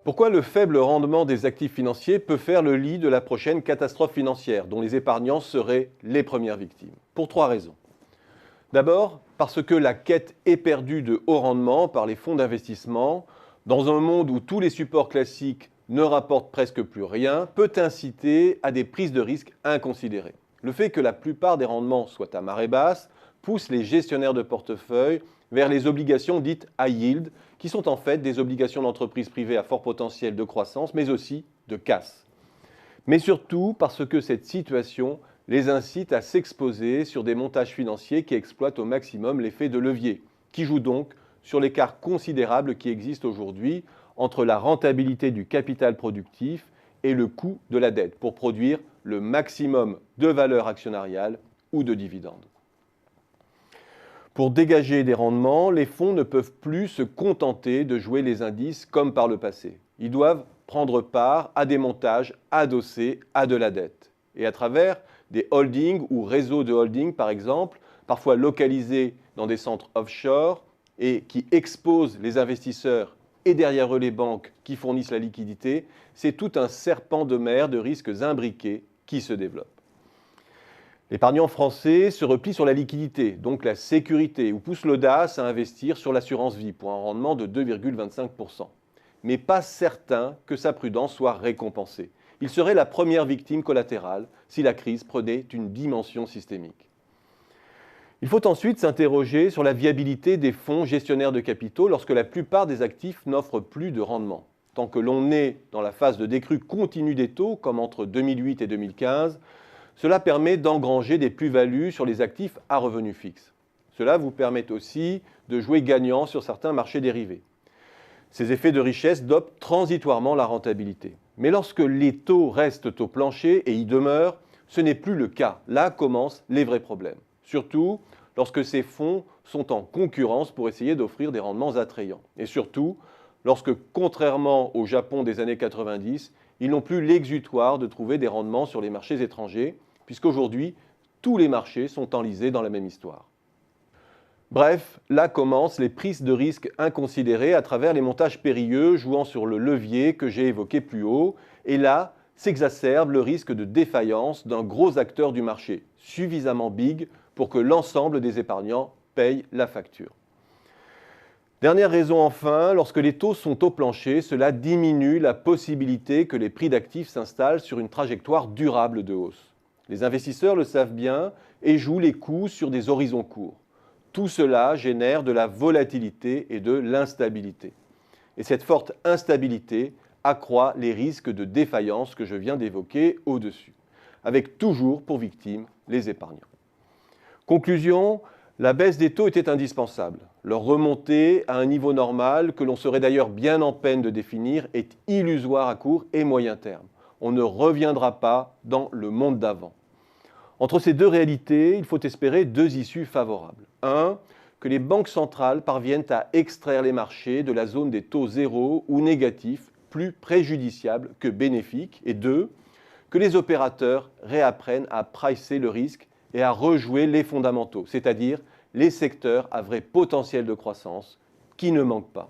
Pourquoi le faible rendement des actifs financiers peut faire le lit de la prochaine catastrophe financière dont les épargnants seraient les premières victimes? Pour trois raisons. D'abord, parce que la quête éperdue de haut rendement par les fonds d'investissement, dans un monde où tous les supports classiques ne rapportent presque plus rien, peut inciter à des prises de risques inconsidérées. Le fait que la plupart des rendements soient à marée basse pousse les gestionnaires de portefeuille vers les obligations dites high yield, qui sont en fait des obligations d'entreprises privées à fort potentiel de croissance, mais aussi de casse. Mais surtout parce que cette situation les incite à s'exposer sur des montages financiers qui exploitent au maximum l'effet de levier, qui joue donc sur l'écart considérable qui existe aujourd'hui entre la rentabilité du capital productif et le coût de la dette pour produire le maximum de valeur actionnariale ou de dividendes. Pour dégager des rendements, les fonds ne peuvent plus se contenter de jouer les indices comme par le passé. Ils doivent prendre part à des montages adossés à de la dette. Et à travers des holdings ou réseaux de holdings, par exemple, parfois localisés dans des centres offshore et qui exposent les investisseurs et derrière eux les banques qui fournissent la liquidité, c'est tout un serpent de mer de risques imbriqués qui se développe. L'épargnant français se replie sur la liquidité, donc la sécurité, ou pousse l'audace à investir sur l'assurance vie pour un rendement de 2,25%. Mais pas certain que sa prudence soit récompensée. Il serait la première victime collatérale si la crise prenait une dimension systémique. Il faut ensuite s'interroger sur la viabilité des fonds gestionnaires de capitaux lorsque la plupart des actifs n'offrent plus de rendement. Tant que l'on est dans la phase de décrue continue des taux, comme entre 2008 et 2015, cela permet d'engranger des plus-values sur les actifs à revenus fixes. Cela vous permet aussi de jouer gagnant sur certains marchés dérivés. Ces effets de richesse dopent transitoirement la rentabilité. Mais lorsque les taux restent au plancher et y demeurent, ce n'est plus le cas. Là commencent les vrais problèmes. Surtout lorsque ces fonds sont en concurrence pour essayer d'offrir des rendements attrayants. Et surtout, lorsque, contrairement au Japon des années 90, ils n'ont plus l'exutoire de trouver des rendements sur les marchés étrangers, puisqu'aujourd'hui, tous les marchés sont enlisés dans la même histoire. Bref, là commencent les prises de risques inconsidérées à travers les montages périlleux jouant sur le levier que j'ai évoqué plus haut, et là s'exacerbe le risque de défaillance d'un gros acteur du marché, suffisamment big pour que l'ensemble des épargnants payent la facture. Dernière raison enfin, lorsque les taux sont au plancher, cela diminue la possibilité que les prix d'actifs s'installent sur une trajectoire durable de hausse. Les investisseurs le savent bien et jouent les coups sur des horizons courts. Tout cela génère de la volatilité et de l'instabilité. Et cette forte instabilité accroît les risques de défaillance que je viens d'évoquer au-dessus, avec toujours pour victime les épargnants. Conclusion, la baisse des taux était indispensable. Leur remontée à un niveau normal, que l'on serait d'ailleurs bien en peine de définir, est illusoire à court et moyen terme. On ne reviendra pas dans le monde d'avant. Entre ces deux réalités, il faut espérer deux issues favorables. 1. Que les banques centrales parviennent à extraire les marchés de la zone des taux zéro ou négatifs, plus préjudiciables que bénéfiques. Et 2. Que les opérateurs réapprennent à pricer le risque et à rejouer les fondamentaux, c'est-à-dire les secteurs à vrai potentiel de croissance qui ne manquent pas.